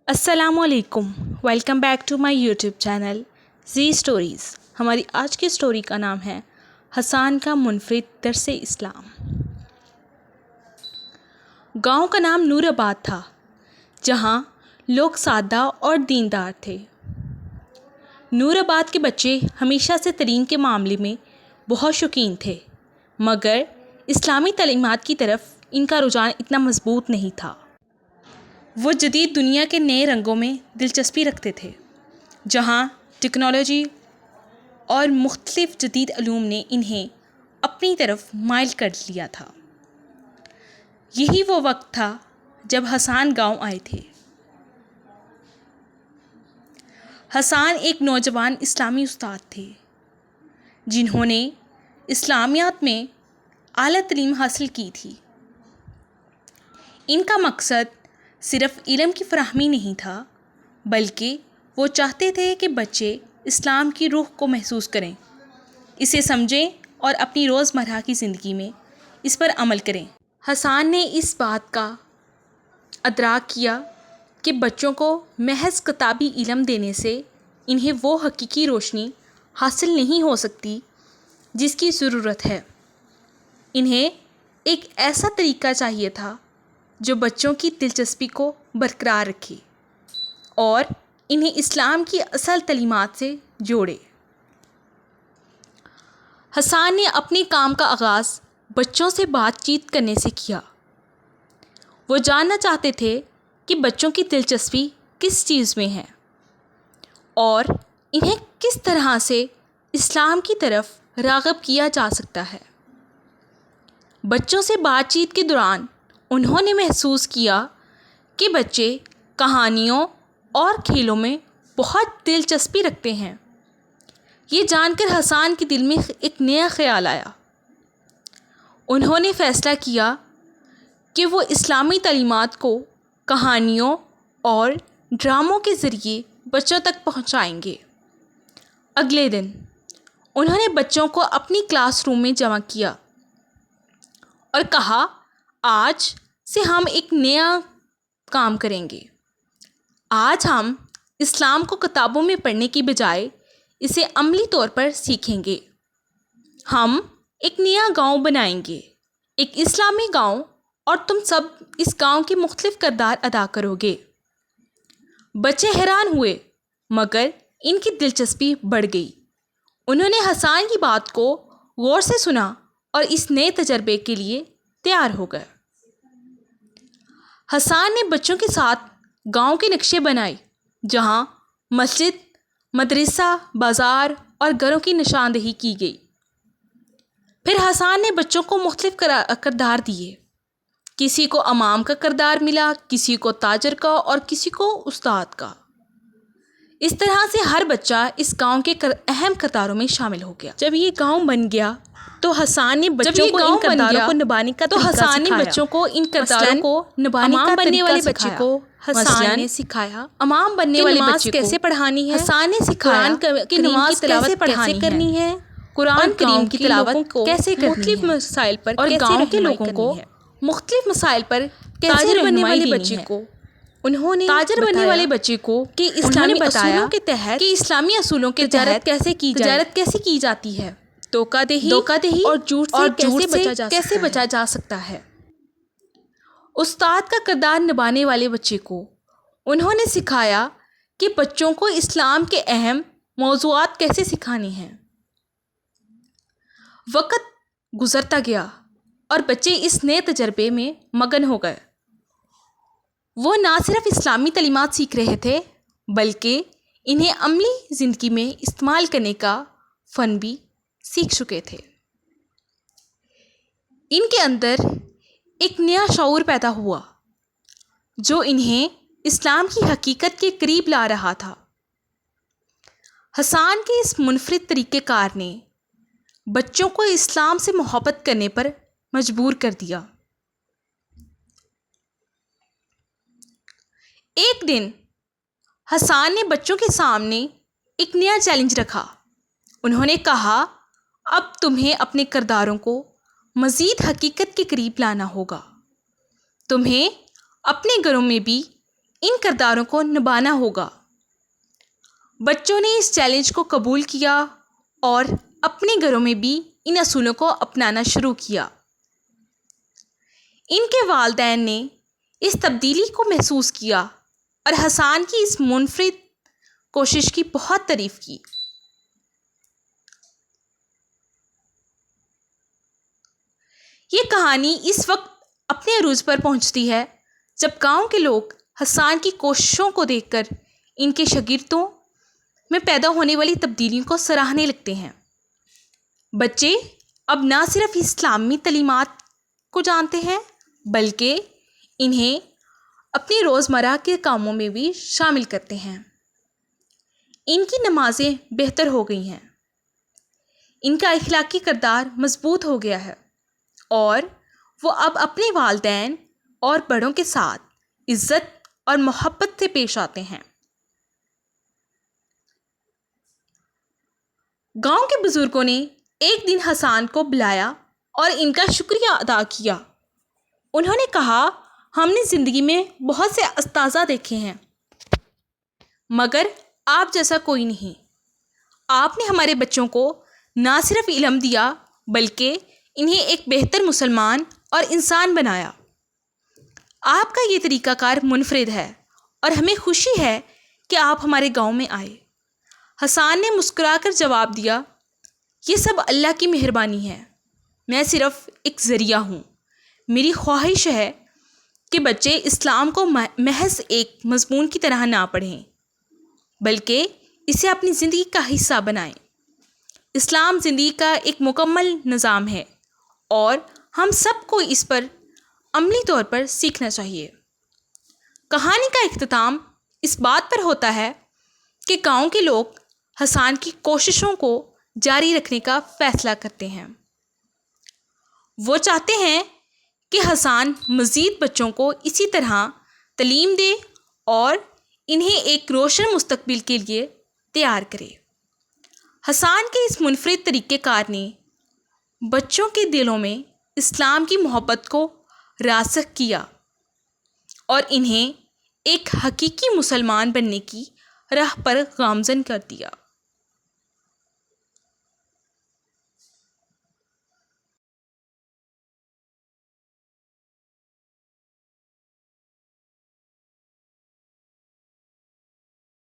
السلام علیکم، welcome back to my YouTube channel Zee stories. ہماری آج کی اسٹوری کا نام ہے حسان کا منفرد درس اسلام۔ گاؤں کا نام نور آباد تھا، جہاں لوگ سادہ اور دیندار تھے۔ نور آباد کے بچے ہمیشہ سے تعلیم کے معاملے میں بہت شوقین تھے، مگر اسلامی تعلیمات کی طرف ان کا رجحان اتنا مضبوط نہیں تھا۔ وہ جدید دنیا کے نئے رنگوں میں دلچسپی رکھتے تھے، جہاں ٹیکنالوجی اور مختلف جدید علوم نے انہیں اپنی طرف مائل کر لیا تھا۔ یہی وہ وقت تھا جب حسان گاؤں آئے تھے۔ حسان ایک نوجوان اسلامی استاد تھے، جنہوں نے اسلامیات میں اعلیٰ تعلیم حاصل کی تھی۔ ان کا مقصد صرف علم کی فراہمی نہیں تھا، بلکہ وہ چاہتے تھے کہ بچے اسلام کی روح کو محسوس کریں، اسے سمجھیں اور اپنی روزمرہ کی زندگی میں اس پر عمل کریں۔ حسان نے اس بات کا ادراک کیا کہ بچوں کو محض کتابی علم دینے سے انہیں وہ حقیقی روشنی حاصل نہیں ہو سکتی جس کی ضرورت ہے۔ انہیں ایک ایسا طریقہ چاہیے تھا جو بچوں کی دلچسپی کو برقرار رکھے اور انہیں اسلام کی اصل تعلیمات سے جوڑے۔ حسان نے اپنے کام کا آغاز بچوں سے بات چیت کرنے سے کیا۔ وہ جاننا چاہتے تھے کہ بچوں کی دلچسپی کس چیز میں ہے اور انہیں کس طرح سے اسلام کی طرف راغب کیا جا سکتا ہے۔ بچوں سے بات چیت کے دوران انہوں نے محسوس کیا کہ بچے کہانیوں اور کھیلوں میں بہت دلچسپی رکھتے ہیں۔ یہ جان کر حسان کے دل میں ایک نیا خیال آیا۔ انہوں نے فیصلہ کیا کہ وہ اسلامی تعلیمات کو کہانیوں اور ڈراموں کے ذریعے بچوں تک پہنچائیں گے۔ اگلے دن انہوں نے بچوں کو اپنی کلاس روم میں جمع کیا اور کہا، آج سے ہم ایک نیا کام کریں گے۔ آج ہم اسلام کو کتابوں میں پڑھنے کی بجائے اسے عملی طور پر سیکھیں گے۔ ہم ایک نیا گاؤں بنائیں گے، ایک اسلامی گاؤں، اور تم سب اس گاؤں کے مختلف کردار ادا کرو گے۔ بچے حیران ہوئے، مگر ان کی دلچسپی بڑھ گئی۔ انہوں نے حسان کی بات کو غور سے سنا اور اس نئے تجربے کے لیے تیار ہو گئے۔ حسان نے بچوں کے ساتھ گاؤں کے نقشے بنائے، جہاں مسجد، مدرسہ، بازار اور گھروں کی نشاندہی کی گئی۔ پھر حسان نے بچوں کو مختلف کردار دیے۔ کسی کو امام کا کردار ملا، کسی کو تاجر کا اور کسی کو استاد کا۔ اس طرح سے ہر بچہ اس گاؤں کے اہم کرداروں میں شامل ہو گیا۔ جب یہ گاؤں بن گیا تو حسان نے بچوں کو ان کرداروں کو نبھانے کا طریقہ سکھایا۔ امام بننے والے بچے کو کیسے پڑھانی ہے، حسان نے سکھایا کہ نماز کیسے پڑھانی ہے، قرآن کریم کی تلاوت کیسے کرنی ہے، مختلف مسائل پر اور گاؤں کے لوگوں کو مختلف مسائل پر کیسے رہنمائی دینی ہے۔ انہوں نے تاجر بننے والے بچے کو کہ اسلامی اصولوں کے تحت اسلامی اصولوں کے تحت تجارت کیسے کی جاتی ہے، دھوکہ دہی اور جھوٹ سے کیسے بچا جا سکتا ہے۔ استاد کا کردار نبھانے والے بچے کو انہوں نے سکھایا کہ بچوں کو اسلام کے اہم موضوعات کیسے سکھانے ہیں۔ وقت گزرتا گیا اور بچے اس نئے تجربے میں مگن ہو گئے۔ وہ نہ صرف اسلامی تعلیمات سیکھ رہے تھے، بلکہ انہیں عملی زندگی میں استعمال کرنے کا فن بھی سیکھ چکے تھے۔ ان کے اندر ایک نیا شعور پیدا ہوا جو انہیں اسلام کی حقیقت کے قریب لا رہا تھا۔ حسان کے اس منفرد طریقہ کار نے بچوں کو اسلام سے محبت کرنے پر مجبور کر دیا۔ ایک دن حسان نے بچوں کے سامنے ایک نیا چیلنج رکھا۔ انہوں نے کہا، اب تمہیں اپنے کرداروں کو مزید حقیقت کے قریب لانا ہوگا۔ تمہیں اپنے گھروں میں بھی ان کرداروں کو نبھانا ہوگا۔ بچوں نے اس چیلنج کو قبول کیا اور اپنے گھروں میں بھی ان اصولوں کو اپنانا شروع کیا۔ ان کے والدین نے اس تبدیلی کو محسوس کیا اور حسان کی اس منفرد کوشش کی بہت تعریف کی۔ یہ کہانی اس وقت اپنے عروج پر پہنچتی ہے جب گاؤں کے لوگ حسان کی کوششوں کو دیکھ کر ان کے شاگردوں میں پیدا ہونے والی تبدیلیوں کو سراہنے لگتے ہیں۔ بچے اب نہ صرف اسلامی تعلیمات کو جانتے ہیں بلکہ انہیں اپنی روزمرہ کے کاموں میں بھی شامل کرتے ہیں۔ ان کی نمازیں بہتر ہو گئی ہیں، ان کا اخلاقی کردار مضبوط ہو گیا ہے اور وہ اب اپنے والدین اور بڑوں کے ساتھ عزت اور محبت سے پیش آتے ہیں۔ گاؤں کے بزرگوں نے ایک دن حسان کو بلایا اور ان کا شکریہ ادا کیا۔ انہوں نے کہا، ہم نے زندگی میں بہت سے استاذہ دیکھے ہیں مگر آپ جیسا کوئی نہیں۔ آپ نے ہمارے بچوں کو نہ صرف علم دیا بلکہ انہیں ایک بہتر مسلمان اور انسان بنایا۔ آپ کا یہ طریقہ کار منفرد ہے اور ہمیں خوشی ہے کہ آپ ہمارے گاؤں میں آئے۔ حسان نے مسکرا کر جواب دیا، یہ سب اللہ کی مہربانی ہے، میں صرف ایک ذریعہ ہوں۔ میری خواہش ہے کہ بچے اسلام کو محض ایک مضمون کی طرح نہ پڑھیں بلکہ اسے اپنی زندگی کا حصہ بنائیں۔ اسلام زندگی کا ایک مکمل نظام ہے اور ہم سب کو اس پر عملی طور پر سیکھنا چاہیے۔ کہانی کا اختتام اس بات پر ہوتا ہے کہ گاؤں کے لوگ حسان کی کوششوں کو جاری رکھنے کا فیصلہ کرتے ہیں۔ وہ چاہتے ہیں کہ حسان مزید بچوں کو اسی طرح تعلیم دے اور انہیں ایک روشن مستقبل کے لیے تیار کرے۔ حسان کے اس منفرد طریقہ کار نے بچوں کے دلوں میں اسلام کی محبت کو راسخ کیا اور انہیں ایک حقیقی مسلمان بننے کی راہ پر گامزن کر دیا۔